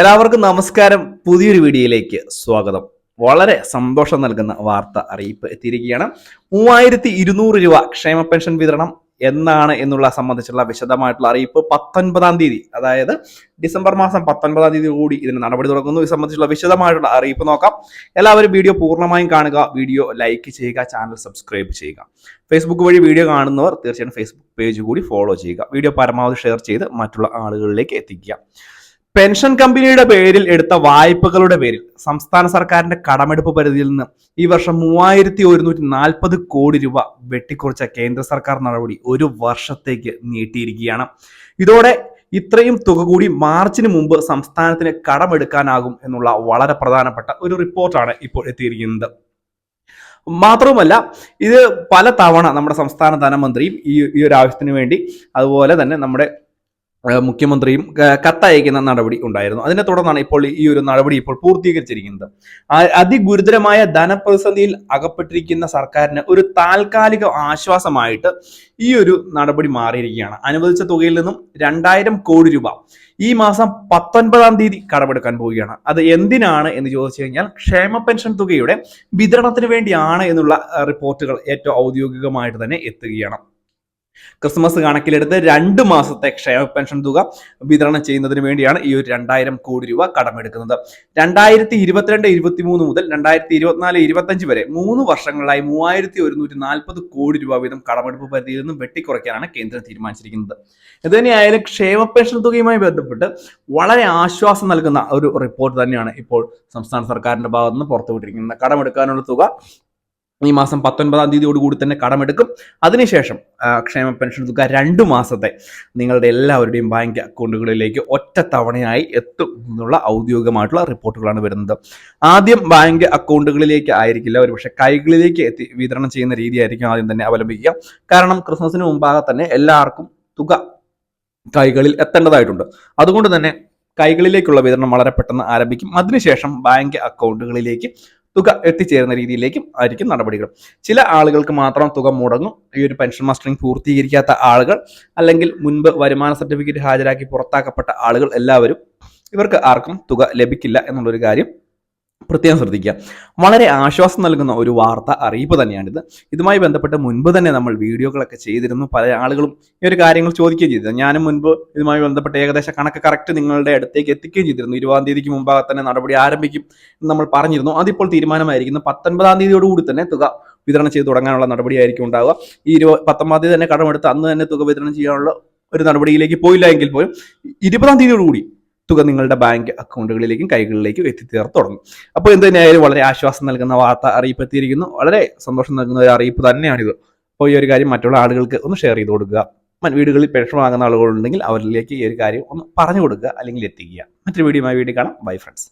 എല്ലാവർക്കും നമസ്കാരം. പുതിയൊരു വീഡിയോയിലേക്ക് സ്വാഗതം. വളരെ സന്തോഷം നൽകുന്ന വാർത്ത അറിയിപ്പ് എത്തിയിരിക്കുകയാണ്. 3200 രൂപ ക്ഷേമ പെൻഷൻ വിതരണം എന്നാണ് എന്നുള്ള സംബന്ധിച്ചുള്ള വിശദമായിട്ടുള്ള അറിയിപ്പ് 19-ാം തീയതി, അതായത് ഡിസംബർ മാസം 19-ാം തീയതി കൂടി ഇതിന് നടപടി തുടങ്ങുന്നു. ഇത് സംബന്ധിച്ചുള്ള വിശദമായിട്ടുള്ള അറിയിപ്പ് നോക്കാം. എല്ലാവരും വീഡിയോ പൂർണ്ണമായും കാണുക, വീഡിയോ ലൈക്ക് ചെയ്യുക, ചാനൽ സബ്സ്ക്രൈബ് ചെയ്യുക. ഫേസ്ബുക്ക് വഴി വീഡിയോ കാണുന്നവർ തീർച്ചയായും ഫേസ്ബുക്ക് പേജ് കൂടി ഫോളോ ചെയ്യുക. വീഡിയോ പരമാവധി ഷെയർ ചെയ്ത് മറ്റുള്ള ആളുകളിലേക്ക് എത്തിക്കുക. പെൻഷൻ കമ്പനിയുടെ പേരിൽ എടുത്ത വായ്പകളുടെ പേരിൽ സംസ്ഥാന സർക്കാരിന്റെ കടമെടുപ്പ് പരിധിയിൽ നിന്ന് ഈ വർഷം 3140 കോടി രൂപ വെട്ടിക്കുറച്ച കേന്ദ്ര സർക്കാർ നടപടി ഒരു വർഷത്തേക്ക് നീട്ടിയിരിക്കുകയാണ്. ഇതോടെ ഇത്രയും തുക കൂടി മാർച്ചിന് മുമ്പ് സംസ്ഥാനത്തിന് കടമെടുക്കാനാകും എന്നുള്ള വളരെ പ്രധാനപ്പെട്ട ഒരു റിപ്പോർട്ടാണ് ഇപ്പോൾ എത്തിയിരിക്കുന്നത്. മാത്രവുമല്ല, ഇത് പല തവണ നമ്മുടെ സംസ്ഥാന ധനമന്ത്രിയും ഈ ഒരു ആവശ്യത്തിന് വേണ്ടി, അതുപോലെ തന്നെ നമ്മുടെ മുഖ്യമന്ത്രിയും കത്തയക്കുന്ന നടപടി ഉണ്ടായിരുന്നു. അതിനെ തുടർന്നാണ് ഇപ്പോൾ ഈ ഒരു നടപടി ഇപ്പോൾ പൂർത്തീകരിച്ചിരിക്കുന്നത്. അതിഗുരുതരമായ ധനപ്രതിസന്ധിയിൽ അകപ്പെട്ടിരിക്കുന്ന സർക്കാരിന് ഒരു താൽക്കാലിക ആശ്വാസമായിട്ട് ഈ ഒരു നടപടി മാറിയിരിക്കുകയാണ്. അനുവദിച്ച തുകയിൽ നിന്നും 2000 കോടി രൂപ ഈ മാസം 19-ാം തീയതി കടമെടുക്കാൻ പോവുകയാണ്. അത് എന്തിനാണ് എന്ന് ചോദിച്ചു കഴിഞ്ഞാൽ ക്ഷേമ പെൻഷൻ തുകയുടെ വിതരണത്തിന് വേണ്ടിയാണ് എന്നുള്ള റിപ്പോർട്ടുകൾ ഏറ്റവും ഔദ്യോഗികമായിട്ട് തന്നെ എത്തുകയാണ്. ക്രിസ്മസ് കണക്കിലെടുത്ത് 2 മാസത്തെ ക്ഷേമ പെൻഷൻ തുക വിതരണം ചെയ്യുന്നതിന് വേണ്ടിയാണ് ഈ ഒരു 2000 കോടി രൂപ കടമെടുക്കുന്നത്. 2022-23 മുതൽ 2024-25 വരെ 3 വർഷങ്ങളിലായി 3140 കോടി രൂപ വീതം കടമെടുപ്പ് പരിധിയിൽ നിന്നും വെട്ടിക്കുറയ്ക്കാനാണ് കേന്ദ്രം തീരുമാനിച്ചിരിക്കുന്നത്. ഇതുതന്നെയായാലും ക്ഷേമ പെൻഷൻ തുകയുമായി ബന്ധപ്പെട്ട് വളരെ ആശ്വാസം നൽകുന്ന ഒരു റിപ്പോർട്ട് തന്നെയാണ് ഇപ്പോൾ സംസ്ഥാന സർക്കാരിന്റെ ഭാഗത്ത് നിന്ന് പുറത്തുവിട്ടിരിക്കുന്നത്. കടമെടുക്കാനുള്ള തുക ഈ മാസം 19-ാം തീയതിയോടുകൂടി തന്നെ കടമെടുക്കും. അതിനുശേഷം ക്ഷേമ പെൻഷൻ തുക 2 മാസത്തെ നിങ്ങളുടെ എല്ലാവരുടെയും ബാങ്ക് അക്കൗണ്ടുകളിലേക്ക് ഒറ്റ തവണയായി എത്തും എന്നുള്ള ഔദ്യോഗികമായിട്ടുള്ള റിപ്പോർട്ടുകളാണ് വരുന്നത്. ആദ്യം ബാങ്ക് അക്കൗണ്ടുകളിലേക്ക് ആയിരിക്കില്ല, ഒരുപക്ഷെ കൈകളിലേക്ക് എത്തി വിതരണം ചെയ്യുന്ന രീതിയായിരിക്കും ആദ്യം തന്നെ അവലംബിക്കുക. കാരണം ക്രിസ്മസിന് മുമ്പാകെ തന്നെ എല്ലാവർക്കും തുക കൈകളിൽ എത്തേണ്ടതായിട്ടുണ്ട്. അതുകൊണ്ട് തന്നെ കൈകളിലേക്കുള്ള വിതരണം വളരെ പെട്ടെന്ന് ആരംഭിക്കും. അതിനുശേഷം ബാങ്ക് അക്കൗണ്ടുകളിലേക്ക് തുക എത്തിച്ചേരുന്ന രീതിയിലേക്കും ആയിരിക്കും നടപടികൾ. ചില ആളുകൾക്ക് മാത്രം തുക മുടങ്ങും. ഈ ഒരു പെൻഷൻ മസ്റ്ററിംഗ് പൂർത്തീകരിക്കാത്ത ആളുകൾ, അല്ലെങ്കിൽ മുൻപ് വരുമാന സർട്ടിഫിക്കറ്റ് ഹാജരാക്കി പുറത്താക്കപ്പെട്ട ആളുകൾ, എല്ലാവരും ഇവർക്ക് ആർക്കും തുക ലഭിക്കില്ല എന്നുള്ളൊരു കാര്യം പ്രത്യേകം ശ്രദ്ധിക്കുക. വളരെ ആശ്വാസം നൽകുന്ന ഒരു വാർത്ത അറിയിപ്പ് തന്നെയാണിത്. ഇതുമായി ബന്ധപ്പെട്ട് മുൻപ് തന്നെ നമ്മൾ വീഡിയോകളൊക്കെ ചെയ്തിരുന്നു. പല ആളുകളും ഈ ഒരു കാര്യങ്ങൾ ചോദിക്കുകയും ചെയ്തിരുന്നു. ഞാനും മുൻപ് ഇതുമായി ബന്ധപ്പെട്ട് ഏകദേശ കണക്ക് കറക്റ്റ് നിങ്ങളുടെ അടുത്തേക്ക് എത്തിക്കുകയും ചെയ്തിരുന്നു. 20-ാം തീയതിക്ക് മുമ്പാകെ തന്നെ നടപടി ആരംഭിക്കും എന്ന് നമ്മൾ പറഞ്ഞിരുന്നു. അതിപ്പോൾ തീരുമാനമായിരിക്കുന്നു. 19-ാം തീയതിയോടുകൂടി തന്നെ തുക വിതരണം ചെയ്ത് തുടങ്ങാനുള്ള നടപടിയായിരിക്കും ഉണ്ടാവുക. ഈ 19-ാം തീയതി തന്നെ കടമെടുത്ത് അന്ന് തന്നെ തുക വിതരണം ചെയ്യാനുള്ള ഒരു നടപടിയിലേക്ക് പോയില്ല എങ്കിൽ പോലും 20-ാം തീയതിയോടുകൂടി തുക നിങ്ങളുടെ ബാങ്ക് അക്കൗണ്ടുകളിലേക്കും കൈകളിലേക്കും എത്തിച്ചേർത്ത് തുടങ്ങും. അപ്പോൾ എന്ത് തന്നെയായാലും വളരെ ആശ്വാസം നൽകുന്ന വാർത്ത അറിയിപ്പ് എത്തിയിരിക്കുന്നു. വളരെ സന്തോഷം നൽകുന്ന ഒരു അറിയിപ്പ് തന്നെയാണിത്. അപ്പോൾ ഈ ഒരു കാര്യം മറ്റുള്ള ആളുകൾക്ക് ഒന്ന് ഷെയർ ചെയ്ത് കൊടുക്കുക. വീടുകളിൽ പെൻഷൻ വാങ്ങുന്ന ആളുകളുണ്ടെങ്കിൽ അവരിലേക്ക് ഈ ഒരു കാര്യം ഒന്ന് പറഞ്ഞു കൊടുക്കുക, അല്ലെങ്കിൽ എത്തിക്കുക. മറ്റൊരു വീഡിയോ കാണാം. Bye friends.